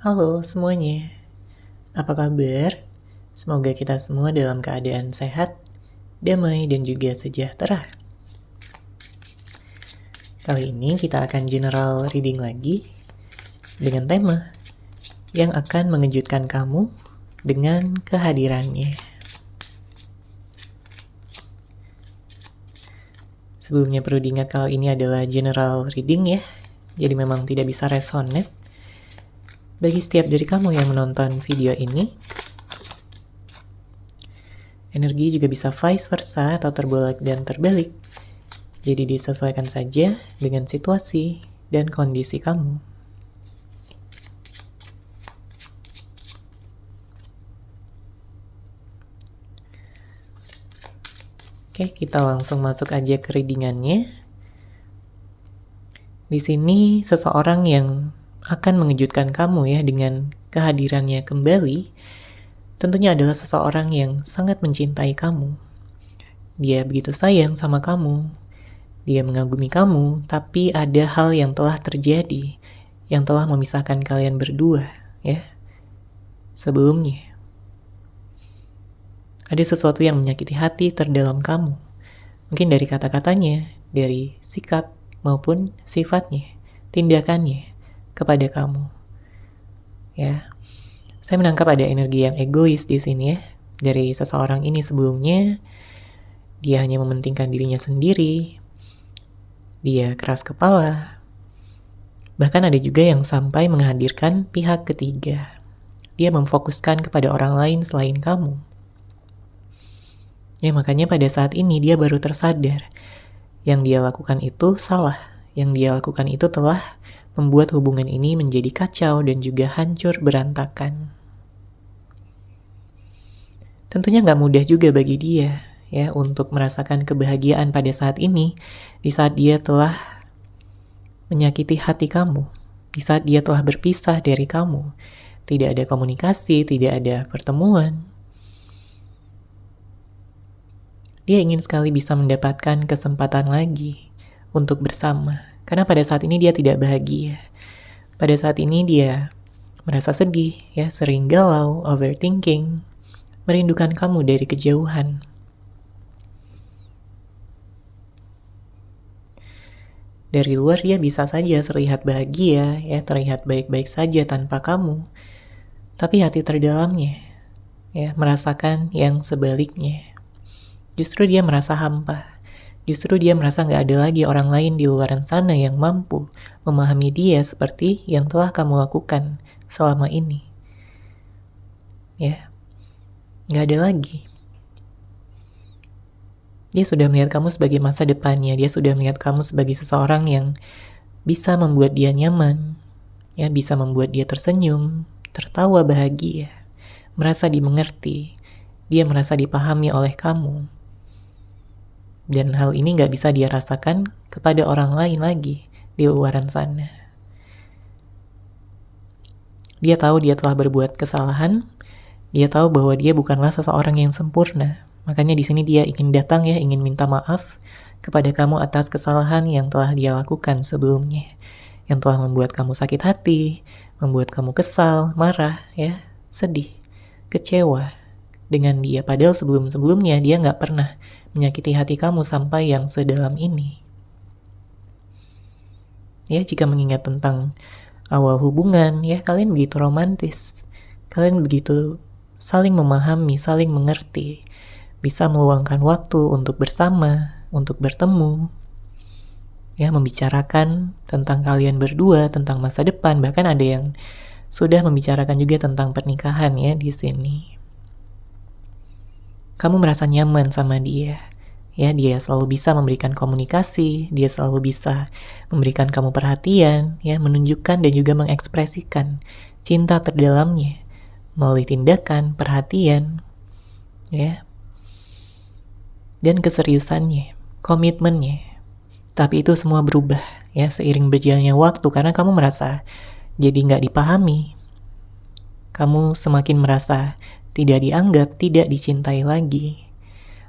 Halo semuanya, apa kabar? Semoga kita semua dalam keadaan sehat, damai, dan juga sejahtera. Kali ini kita akan general reading lagi dengan tema yang akan mengejutkan kamu dengan kehadirannya. Sebelumnya perlu diingat kalau ini adalah general reading ya, jadi memang tidak bisa resonate. Bagi setiap dari kamu yang menonton video ini, energi juga bisa vice versa atau terbolak dan terbalik. Jadi disesuaikan saja dengan situasi dan kondisi kamu. Oke, kita langsung masuk aja ke readingannya. Di sini seseorang yang akan mengejutkan kamu ya dengan kehadirannya kembali, tentunya adalah seseorang yang sangat mencintai kamu. Dia begitu sayang sama kamu, dia mengagumi kamu, tapi ada hal yang telah terjadi, yang telah memisahkan kalian berdua ya sebelumnya. Ada sesuatu yang menyakiti hati terdalam kamu, mungkin dari kata-katanya, dari sikap maupun sifatnya, tindakannya kepada kamu. Ya, saya menangkap ada energi yang egois di sini ya. Dari seseorang ini sebelumnya, dia hanya mementingkan dirinya sendiri, dia keras kepala, bahkan ada juga yang sampai menghadirkan pihak ketiga. Dia memfokuskan kepada orang lain selain kamu. Ya, makanya pada saat ini dia baru tersadar yang dia lakukan itu salah. Yang dia lakukan itu telah membuat hubungan ini menjadi kacau dan juga hancur berantakan. Tentunya nggak mudah juga bagi dia ya untuk merasakan kebahagiaan pada saat ini, di saat dia telah menyakiti hati kamu, di saat dia telah berpisah dari kamu. Tidak ada komunikasi, tidak ada pertemuan. Dia ingin sekali bisa mendapatkan kesempatan lagi untuk bersama. Karena pada saat ini dia tidak bahagia. Pada saat ini dia merasa sedih, ya, sering galau, overthinking, merindukan kamu dari kejauhan. Dari luar dia bisa saja terlihat bahagia, ya, terlihat baik-baik saja tanpa kamu. Tapi hati terdalamnya, ya, merasakan yang sebaliknya. Justru dia merasa hampa. Justru dia merasa nggak ada lagi orang lain di luar sana yang mampu memahami dia seperti yang telah kamu lakukan selama ini. Ya, nggak ada lagi. Dia sudah melihat kamu sebagai masa depannya. Dia sudah melihat kamu sebagai seseorang yang bisa membuat dia nyaman, ya, bisa membuat dia tersenyum, tertawa bahagia, merasa dimengerti. Dia merasa dipahami oleh kamu. Dan hal ini gak bisa dia rasakan kepada orang lain lagi di luaran sana. Dia tahu dia telah berbuat kesalahan. Dia tahu bahwa dia bukanlah seseorang yang sempurna. Makanya di sini dia ingin datang ya, ingin minta maaf kepada kamu atas kesalahan yang telah dia lakukan sebelumnya. Yang telah membuat kamu sakit hati, membuat kamu kesal, marah, ya, sedih, kecewa dengan dia. Padahal sebelum-sebelumnya dia gak pernah menyakiti hati kamu sampai yang sedalam ini. Ya, jika mengingat tentang awal hubungan, ya, kalian begitu romantis. Kalian begitu saling memahami, saling mengerti. Bisa meluangkan waktu untuk bersama, untuk bertemu. Ya, membicarakan tentang kalian berdua, tentang masa depan. Bahkan ada yang sudah membicarakan juga tentang pernikahan ya di sini. Kamu merasa nyaman sama dia. Ya, dia selalu bisa memberikan komunikasi, dia selalu bisa memberikan kamu perhatian, ya, menunjukkan dan juga mengekspresikan cinta terdalamnya melalui tindakan, perhatian, ya, dan keseriusannya, komitmennya. Tapi itu semua berubah, ya, seiring berjalannya waktu karena kamu merasa jadi nggak dipahami. Kamu semakin merasa tidak dianggap, tidak dicintai lagi.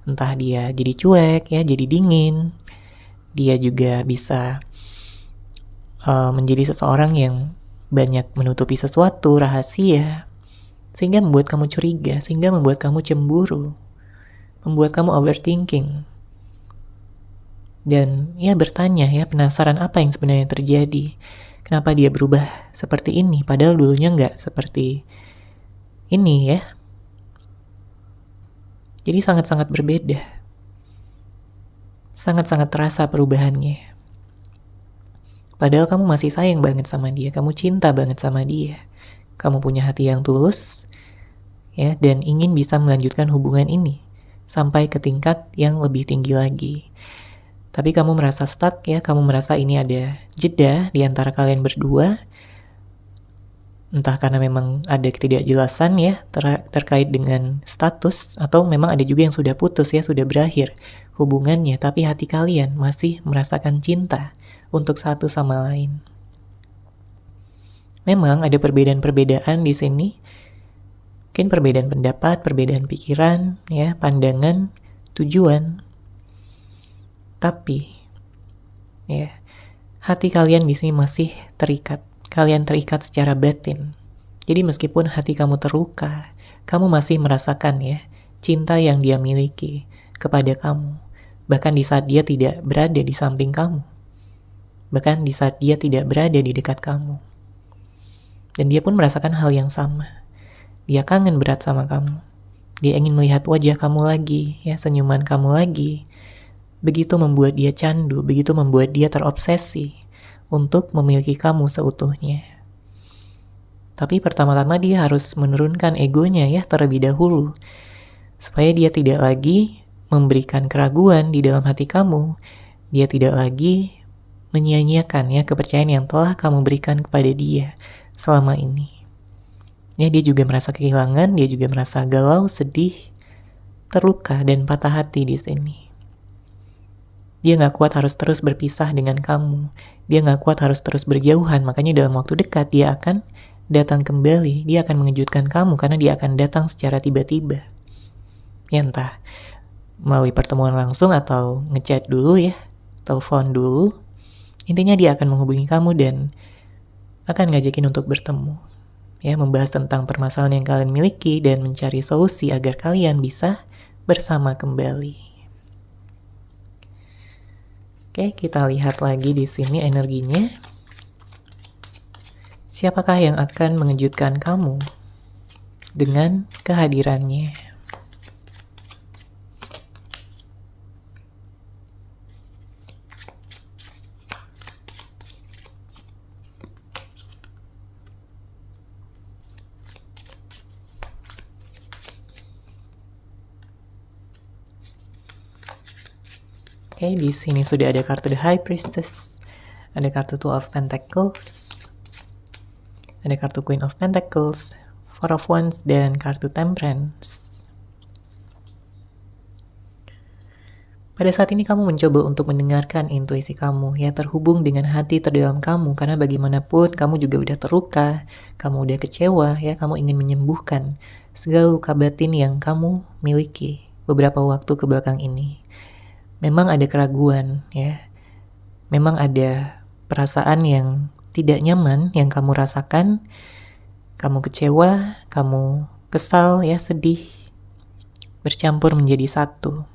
Entah dia jadi cuek, ya, jadi dingin. Dia juga bisa menjadi seseorang yang banyak menutupi sesuatu, rahasia, sehingga membuat kamu curiga, sehingga membuat kamu cemburu, membuat kamu overthinking. Dan ya bertanya ya, penasaran apa yang sebenarnya terjadi. Kenapa dia berubah seperti ini, padahal dulunya nggak seperti ini ya. Jadi sangat-sangat berbeda. Sangat-sangat terasa perubahannya. Padahal kamu masih sayang banget sama dia, kamu cinta banget sama dia. Kamu punya hati yang tulus, ya, dan ingin bisa melanjutkan hubungan ini sampai ke tingkat yang lebih tinggi lagi. Tapi kamu merasa stuck ya, kamu merasa ini ada jeda di antara kalian berdua. Entah karena memang ada ketidakjelasan ya terkait dengan status, atau memang ada juga yang sudah putus ya, sudah berakhir hubungannya, tapi hati kalian masih merasakan cinta untuk satu sama lain. Memang ada perbedaan-perbedaan di sini. Mungkin perbedaan pendapat, perbedaan pikiran, ya, pandangan, tujuan. Tapi, ya, hati kalian di sini masih terikat. Kalian terikat secara batin. Jadi meskipun hati kamu terluka, kamu masih merasakan ya cinta yang dia miliki kepada kamu. Bahkan di saat dia tidak berada di samping kamu. Bahkan di saat dia tidak berada di dekat kamu. Dan dia pun merasakan hal yang sama. Dia kangen berat sama kamu. Dia ingin melihat wajah kamu lagi, ya, senyuman kamu lagi. Begitu membuat dia candu, begitu membuat dia terobsesi untuk memiliki kamu seutuhnya. Tapi pertama-tama dia harus menurunkan egonya ya terlebih dahulu. Supaya dia tidak lagi memberikan keraguan di dalam hati kamu. Dia tidak lagi menyia-nyiakan ya kepercayaan yang telah kamu berikan kepada dia selama ini. Ya, dia juga merasa kehilangan, dia juga merasa galau, sedih, terluka, dan patah hati di sini. Dia gak kuat harus terus berpisah dengan kamu. Dia gak kuat harus terus berjauhan, makanya dalam waktu dekat dia akan datang kembali. Dia akan mengejutkan kamu karena dia akan datang secara tiba-tiba. Ya entah melalui pertemuan langsung atau ngechat dulu ya, telepon dulu. Intinya dia akan menghubungi kamu dan akan ngajakin untuk bertemu. Ya, membahas tentang permasalahan yang kalian miliki dan mencari solusi agar kalian bisa bersama kembali. Oke, kita lihat lagi di sini energinya. Siapakah yang akan mengejutkan kamu dengan kehadirannya? Oke, di sini sudah ada kartu The High Priestess, ada kartu Two of Pentacles, ada kartu Queen of Pentacles, Four of Wands, dan kartu Temperance. Pada saat ini kamu mencoba untuk mendengarkan intuisi kamu, ya, terhubung dengan hati terdalam kamu, karena bagaimanapun kamu juga udah terluka, kamu udah kecewa, ya, kamu ingin menyembuhkan segala luka batin yang kamu miliki beberapa waktu ke belakang ini. Memang ada keraguan, ya. Memang ada perasaan yang tidak nyaman yang kamu rasakan. Kamu kecewa, kamu kesal, ya, sedih, bercampur menjadi satu.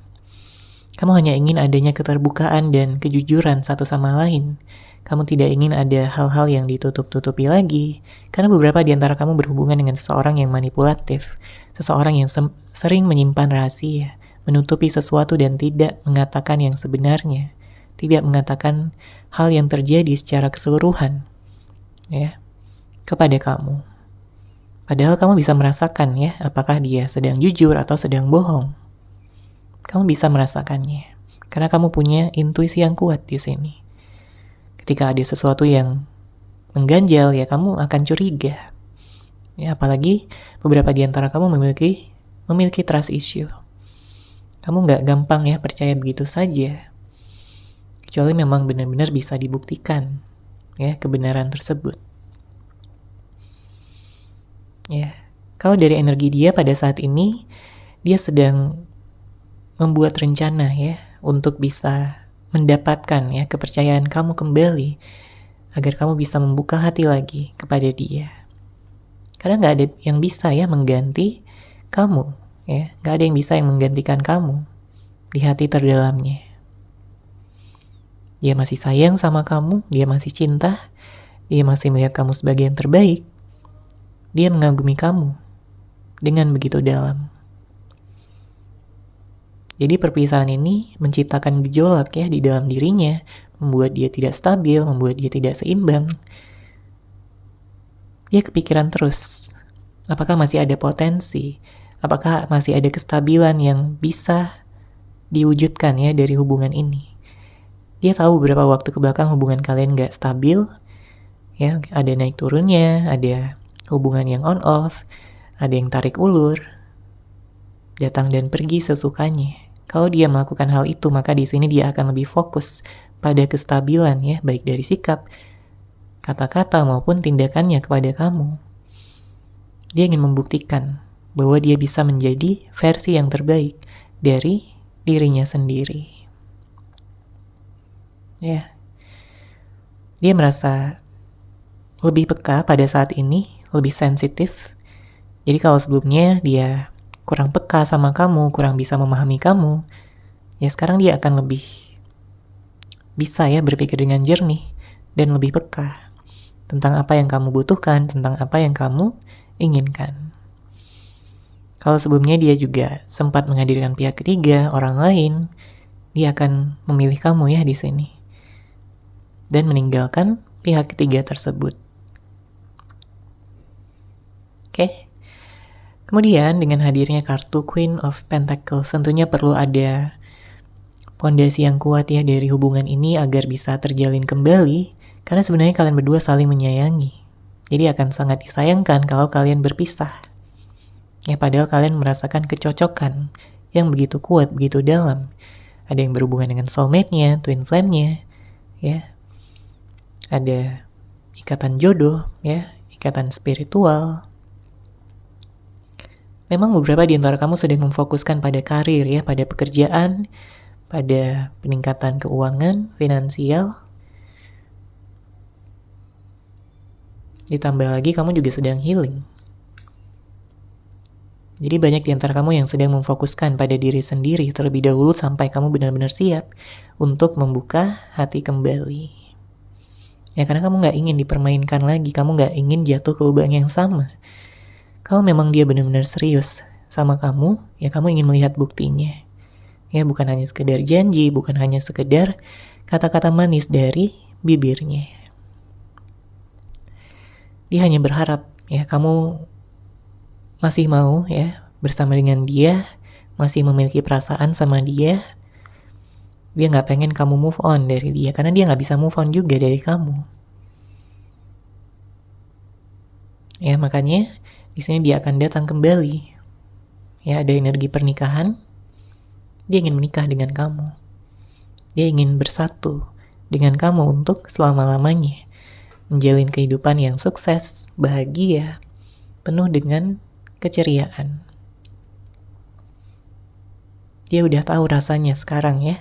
Kamu hanya ingin adanya keterbukaan dan kejujuran satu sama lain. Kamu tidak ingin ada hal-hal yang ditutup-tutupi lagi, karena beberapa di antara kamu berhubungan dengan seseorang yang manipulatif, seseorang yang sering menyimpan rahasia, menutupi sesuatu dan tidak mengatakan yang sebenarnya, tidak mengatakan hal yang terjadi secara keseluruhan, ya, kepada kamu. Padahal kamu bisa merasakan ya, apakah dia sedang jujur atau sedang bohong. Kamu bisa merasakannya, karena kamu punya intuisi yang kuat di sini. Ketika ada sesuatu yang mengganjal, ya kamu akan curiga. Ya, apalagi beberapa di antara kamu memiliki trust issue. Kamu nggak gampang ya percaya begitu saja, kecuali memang benar-benar bisa dibuktikan ya kebenaran tersebut. Ya, kalau dari energi dia pada saat ini, dia sedang membuat rencana ya untuk bisa mendapatkan ya kepercayaan kamu kembali agar kamu bisa membuka hati lagi kepada dia. Karena nggak ada yang bisa ya mengganti kamu, ya, nggak ada yang bisa yang menggantikan kamu di hati terdalamnya. Dia masih sayang sama kamu, dia masih cinta, dia masih melihat kamu sebagai yang terbaik. Dia mengagumi kamu dengan begitu dalam. Jadi perpisahan ini menciptakan gejolak ya di dalam dirinya, membuat dia tidak stabil, membuat dia tidak seimbang. Dia kepikiran terus, apakah masih ada potensi, apakah masih ada kestabilan yang bisa diwujudkan ya dari hubungan ini. Dia tahu beberapa waktu kebelakang hubungan kalian gak stabil, ya, ada naik turunnya, ada hubungan yang on off, ada yang tarik ulur, datang dan pergi sesukanya. Kalau dia melakukan hal itu, maka di sini dia akan lebih fokus pada kestabilan ya, baik dari sikap, kata-kata maupun tindakannya kepada kamu. Dia ingin membuktikan bahwa dia bisa menjadi versi yang terbaik dari dirinya sendiri. Ya. Dia merasa lebih peka pada saat ini, lebih sensitif. Jadi kalau sebelumnya dia kurang peka sama kamu, kurang bisa memahami kamu, ya sekarang dia akan lebih bisa ya berpikir dengan jernih dan lebih peka tentang apa yang kamu butuhkan, tentang apa yang kamu inginkan. Kalau sebelumnya dia juga sempat menghadirkan pihak ketiga, orang lain, dia akan memilih kamu ya di sini dan meninggalkan pihak ketiga tersebut. Oke. Kemudian dengan hadirnya kartu Queen of Pentacles, tentunya perlu ada fondasi yang kuat ya dari hubungan ini agar bisa terjalin kembali, karena sebenarnya kalian berdua saling menyayangi. Jadi akan sangat disayangkan kalau kalian berpisah. Ya padahal kalian merasakan kecocokan yang begitu kuat, begitu dalam. Ada yang berhubungan dengan soulmate-nya, twin flame-nya, ya. Ada ikatan jodoh, ya, ikatan spiritual. Memang beberapa di antara kamu sedang memfokuskan pada karir ya, pada pekerjaan, pada peningkatan keuangan, finansial. Ditambah lagi kamu juga sedang healing. Jadi banyak di antara kamu yang sedang memfokuskan pada diri sendiri terlebih dahulu sampai kamu benar-benar siap untuk membuka hati kembali. Ya karena kamu gak ingin dipermainkan lagi, kamu gak ingin jatuh ke lubang yang sama. Kalau memang dia benar-benar serius sama kamu, ya kamu ingin melihat buktinya. Ya bukan hanya sekedar janji, bukan hanya sekedar kata-kata manis dari bibirnya. Dia hanya berharap ya kamu masih mau ya bersama dengan dia, masih memiliki perasaan sama dia. Dia gak pengen kamu move on dari dia, karena dia gak bisa move on juga dari kamu. Ya makanya di sini dia akan datang kembali. Ya, ada energi pernikahan. Dia ingin menikah dengan kamu. Dia ingin bersatu dengan kamu untuk selama-lamanya. Menjalin kehidupan yang sukses, bahagia, penuh dengan keceriaan. Dia udah tahu rasanya sekarang ya.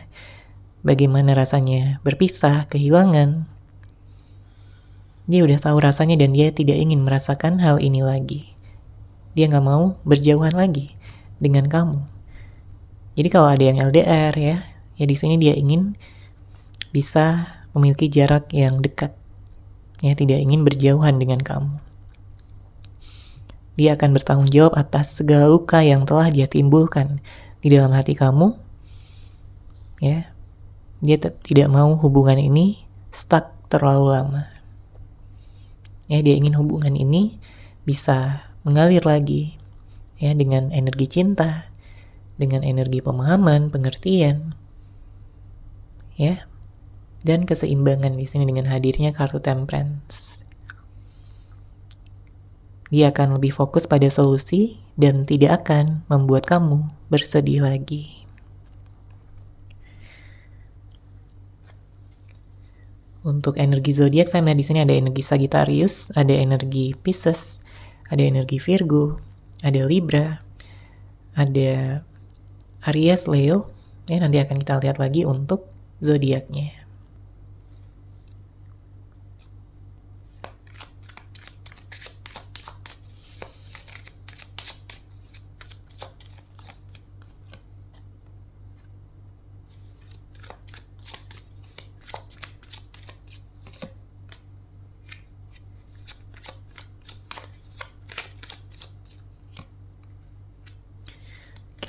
Bagaimana rasanya berpisah, kehilangan. Dia udah tahu rasanya dan dia tidak ingin merasakan hal ini lagi. Dia gak mau berjauhan lagi dengan kamu. Jadi kalau ada yang LDR ya di sini dia ingin bisa memiliki jarak yang dekat. Ya tidak ingin berjauhan dengan kamu. Dia akan bertanggung jawab atas segala luka yang telah dia timbulkan di dalam hati kamu. Ya. Dia tidak mau hubungan ini stuck terlalu lama. Ya, dia ingin hubungan ini bisa mengalir lagi ya dengan energi cinta, dengan energi pemahaman, pengertian. Ya. Dan keseimbangan di sini dengan hadirnya kartu Temperance. Dia akan lebih fokus pada solusi dan tidak akan membuat kamu bersedih lagi. Untuk energi zodiak saya melihat di sini ada energi Sagittarius, ada energi Pisces, ada energi Virgo, ada Libra, ada Aries, Leo. Ya, nanti akan kita lihat lagi untuk zodiaknya.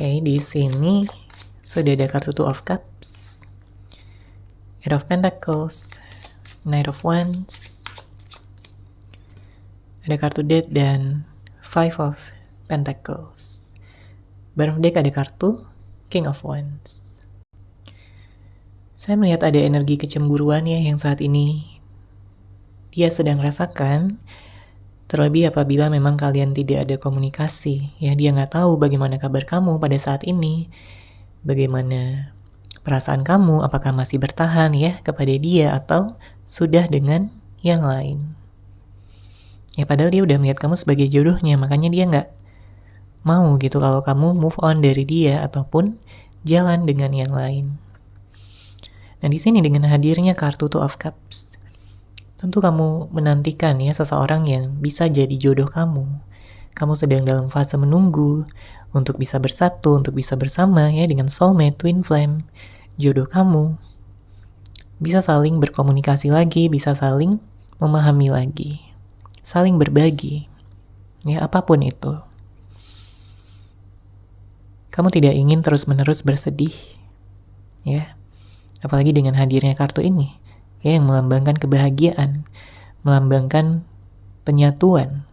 Oke, di sini sudah ada kartu Two of Cups, Eight of Pentacles, Knight of Wands, ada kartu Death dan Five of Pentacles. Bottom of deck ada kartu King of Wands. Saya melihat ada energi kecemburuan ya yang saat ini dia sedang rasakan. Terlebih apabila memang kalian tidak ada komunikasi, ya dia nggak tahu bagaimana kabar kamu pada saat ini, bagaimana perasaan kamu, apakah masih bertahan ya kepada dia atau sudah dengan yang lain. Ya padahal dia udah melihat kamu sebagai jodohnya, makanya dia nggak mau gitu kalau kamu move on dari dia ataupun jalan dengan yang lain. Nah di sini dengan hadirnya kartu Two of Cups, tentu kamu menantikan ya seseorang yang bisa jadi jodoh kamu. Kamu sedang dalam fase menunggu untuk bisa bersatu, untuk bisa bersama ya dengan soulmate, twin flame, jodoh kamu. Bisa saling berkomunikasi lagi, bisa saling memahami lagi, saling berbagi, ya apapun itu. Kamu tidak ingin terus-menerus bersedih, ya. Apalagi dengan hadirnya kartu ini. Ya, yang melambangkan kebahagiaan, melambangkan penyatuan.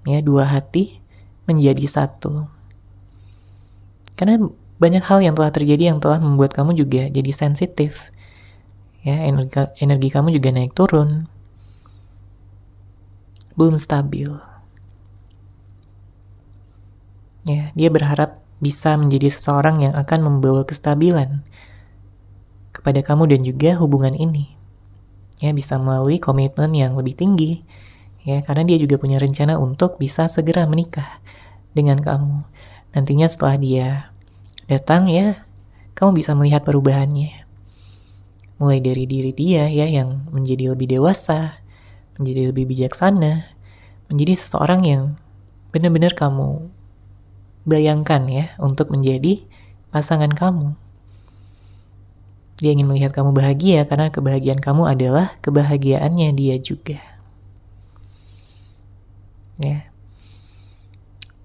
Ya, dua hati menjadi satu. Karena banyak hal yang telah terjadi yang telah membuat kamu juga jadi sensitif. Ya, energi kamu juga naik turun. Belum stabil. Ya, dia berharap bisa menjadi seseorang yang akan membawa kestabilan kepada kamu dan juga hubungan ini. Ya, bisa melalui komitmen yang lebih tinggi. Ya, karena dia juga punya rencana untuk bisa segera menikah dengan kamu. Nantinya setelah dia datang ya, kamu bisa melihat perubahannya. Mulai dari diri dia ya yang menjadi lebih dewasa, menjadi lebih bijaksana, menjadi seseorang yang benar-benar kamu bayangkan ya untuk menjadi pasangan kamu. Dia ingin melihat kamu bahagia karena kebahagiaan kamu adalah kebahagiaannya dia juga. Ya.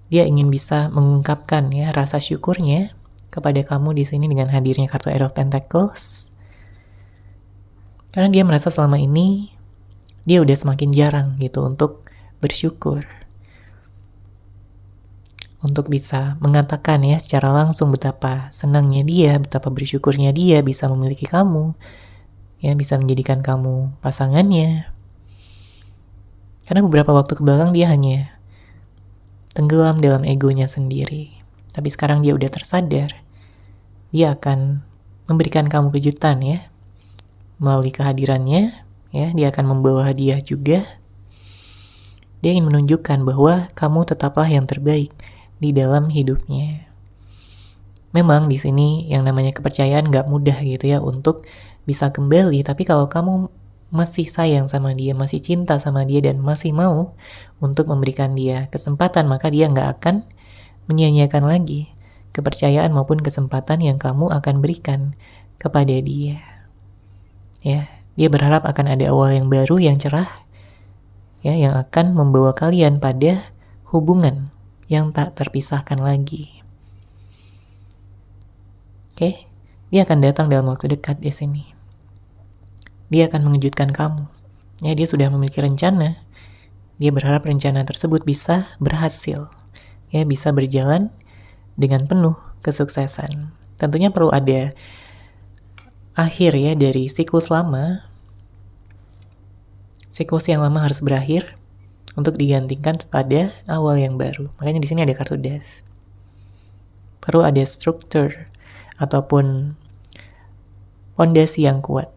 Dia ingin bisa mengungkapkan ya rasa syukurnya kepada kamu di sini dengan hadirnya kartu Eight of Pentacles. Karena dia merasa selama ini dia udah semakin jarang gitu untuk bersyukur. Untuk bisa mengatakan ya secara langsung betapa senangnya dia, betapa bersyukurnya dia bisa memiliki kamu, ya bisa menjadikan kamu pasangannya. Karena beberapa waktu kebelakang dia hanya tenggelam dalam egonya sendiri. Tapi sekarang dia udah tersadar, dia akan memberikan kamu kejutan ya, melalui kehadirannya, ya dia akan membawa hadiah juga. Dia ingin menunjukkan bahwa kamu tetaplah yang terbaik di dalam hidupnya. Memang di sini yang namanya kepercayaan gak mudah gitu ya untuk bisa kembali, tapi kalau kamu masih sayang sama dia, masih cinta sama dia, dan masih mau untuk memberikan dia kesempatan, maka dia gak akan menyia-nyiakan lagi kepercayaan maupun kesempatan yang kamu akan berikan kepada dia. Ya, dia berharap akan ada awal yang baru, yang cerah, ya, yang akan membawa kalian pada hubungan yang tak terpisahkan lagi. Oke, dia akan datang dalam waktu dekat di sini. Dia akan mengejutkan kamu. Ya, dia sudah memiliki rencana. Dia berharap rencana tersebut bisa berhasil. Ya, bisa berjalan dengan penuh kesuksesan. Tentunya perlu ada akhir ya dari siklus lama. Siklus yang lama harus berakhir untuk digantikan pada awal yang baru. Makanya di sini ada kartu Death. Perlu ada struktur ataupun fondasi yang kuat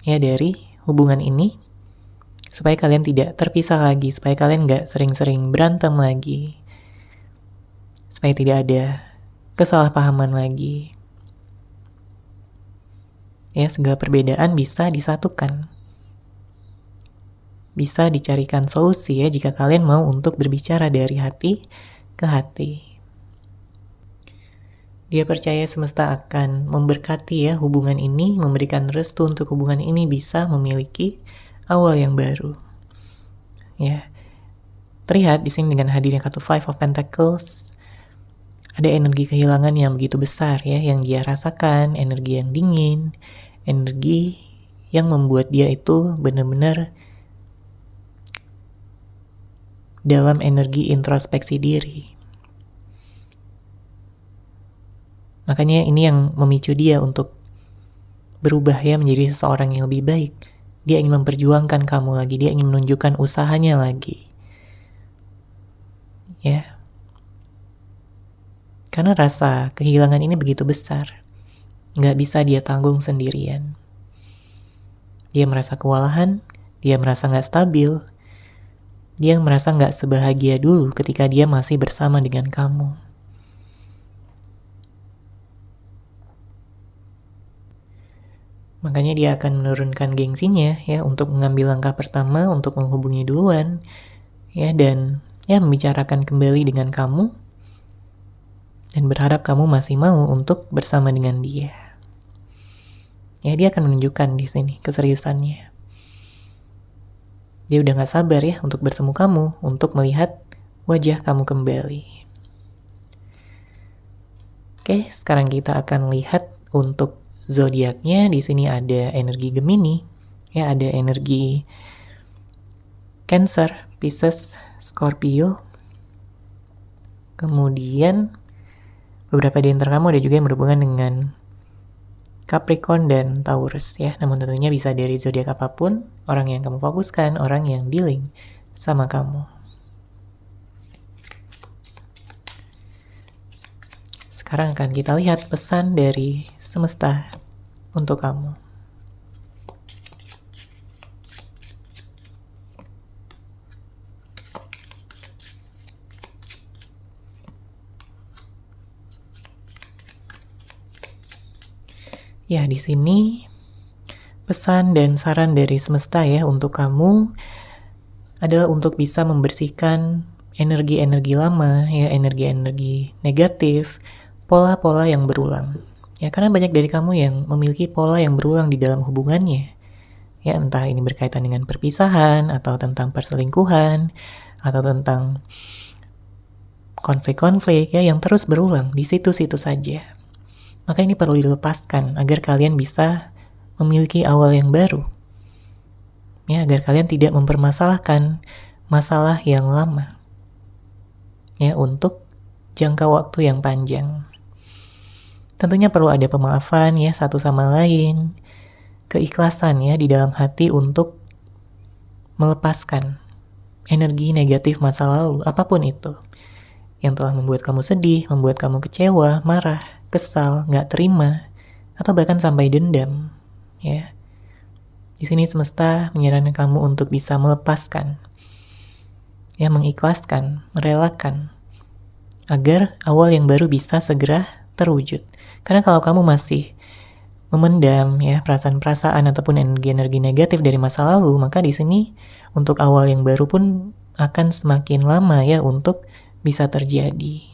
ya dari hubungan ini supaya kalian tidak terpisah lagi, supaya kalian nggak sering-sering berantem lagi, supaya tidak ada kesalahpahaman lagi. Ya, segala perbedaan bisa disatukan. Bisa dicarikan solusi ya jika kalian mau untuk berbicara dari hati ke hati. Dia percaya semesta akan memberkati ya hubungan ini, memberikan restu untuk hubungan ini bisa memiliki awal yang baru. Ya. Terlihat di sini dengan hadirnya kartu Five of Pentacles, Ada energi kehilangan yang begitu besar ya, yang dia rasakan, energi yang dingin, energi yang membuat dia itu benar-benar dalam energi introspeksi diri. Makanya ini yang memicu dia untuk berubah ya menjadi seseorang yang lebih baik. Dia ingin memperjuangkan kamu lagi, dia ingin menunjukkan usahanya lagi. Ya. Karena rasa kehilangan ini begitu besar. Nggak bisa dia tanggung sendirian. Dia merasa kewalahan, dia merasa nggak stabil, dia merasa nggak sebahagia dulu ketika dia masih bersama dengan kamu. Makanya dia akan menurunkan gengsinya ya untuk mengambil langkah pertama untuk menghubungi duluan ya, dan ya membicarakan kembali dengan kamu dan berharap kamu masih mau untuk bersama dengan dia. Ya, dia akan menunjukkan di sini keseriusannya. Dia udah gak sabar ya untuk bertemu kamu, untuk melihat wajah kamu kembali. Oke, sekarang kita akan lihat untuk zodiaknya. Di sini ada energi Gemini, ya ada energi Cancer, Pisces, Scorpio. Kemudian beberapa di antara kamu ada juga yang berhubungan dengan Capricorn dan Taurus ya. Namun tentunya bisa dari zodiak apapun, orang yang kamu fokuskan, orang yang dealing sama kamu. Sekarang akan kita lihat pesan dari semesta untuk kamu. Ya, di sini pesan dan saran dari semesta ya untuk kamu adalah untuk bisa membersihkan energi-energi lama, ya energi-energi negatif, pola-pola yang berulang. Ya, karena banyak dari kamu yang memiliki pola yang berulang di dalam hubungannya. Ya, entah ini berkaitan dengan perpisahan, atau tentang perselingkuhan, atau tentang konflik-konflik ya yang terus berulang di situ-situ saja. Maka ini perlu dilepaskan agar kalian bisa memiliki awal yang baru. Ya, agar kalian tidak mempermasalahkan masalah yang lama. Ya, untuk jangka waktu yang panjang. Tentunya perlu ada pemaafan ya satu sama lain, keikhlasan ya di dalam hati untuk melepaskan energi negatif masa lalu, apapun itu. Yang telah membuat kamu sedih, membuat kamu kecewa, marah, kesal, nggak terima, atau bahkan sampai dendam, ya. Di sini semesta menyarankan kamu untuk bisa melepaskan, ya, mengikhlaskan, merelakan, agar awal yang baru bisa segera terwujud. Karena kalau kamu masih memendam, ya, perasaan-perasaan ataupun energi-energi negatif dari masa lalu, maka di sini untuk awal yang baru pun akan semakin lama, ya, untuk bisa terjadi.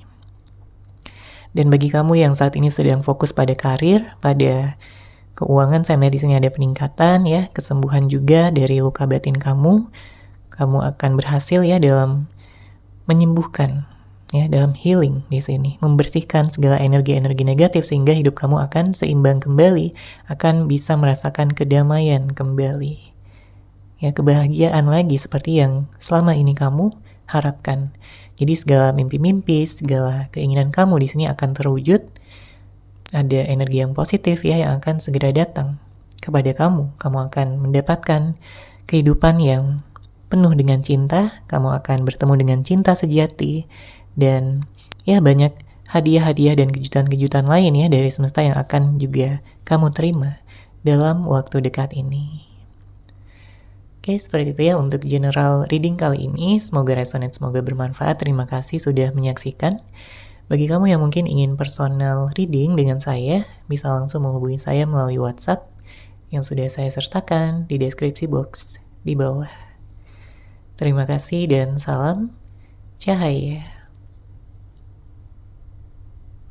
Dan bagi kamu yang saat ini sedang fokus pada karir, pada keuangan, saya melihat di sini ada peningkatan ya, kesembuhan juga dari luka batin kamu. Kamu akan berhasil ya dalam menyembuhkan ya, dalam healing di sini, membersihkan segala energi-energi negatif sehingga hidup kamu akan seimbang kembali, akan bisa merasakan kedamaian kembali. Ya, kebahagiaan lagi seperti yang selama ini kamu harapkan. Jadi segala mimpi-mimpi, segala keinginan kamu di sini akan terwujud. Ada energi yang positif ya yang akan segera datang kepada kamu. Kamu akan mendapatkan kehidupan yang penuh dengan cinta. Kamu akan bertemu dengan cinta sejati dan ya banyak hadiah-hadiah dan kejutan-kejutan lain ya dari semesta yang akan juga kamu terima dalam waktu dekat ini. Oke, seperti itu ya untuk general reading kali ini. Semoga resonate, semoga bermanfaat. Terima kasih sudah menyaksikan. Bagi kamu yang mungkin ingin personal reading dengan saya, bisa langsung menghubungi saya melalui WhatsApp yang sudah saya sertakan di deskripsi box di bawah. Terima kasih dan salam cahaya.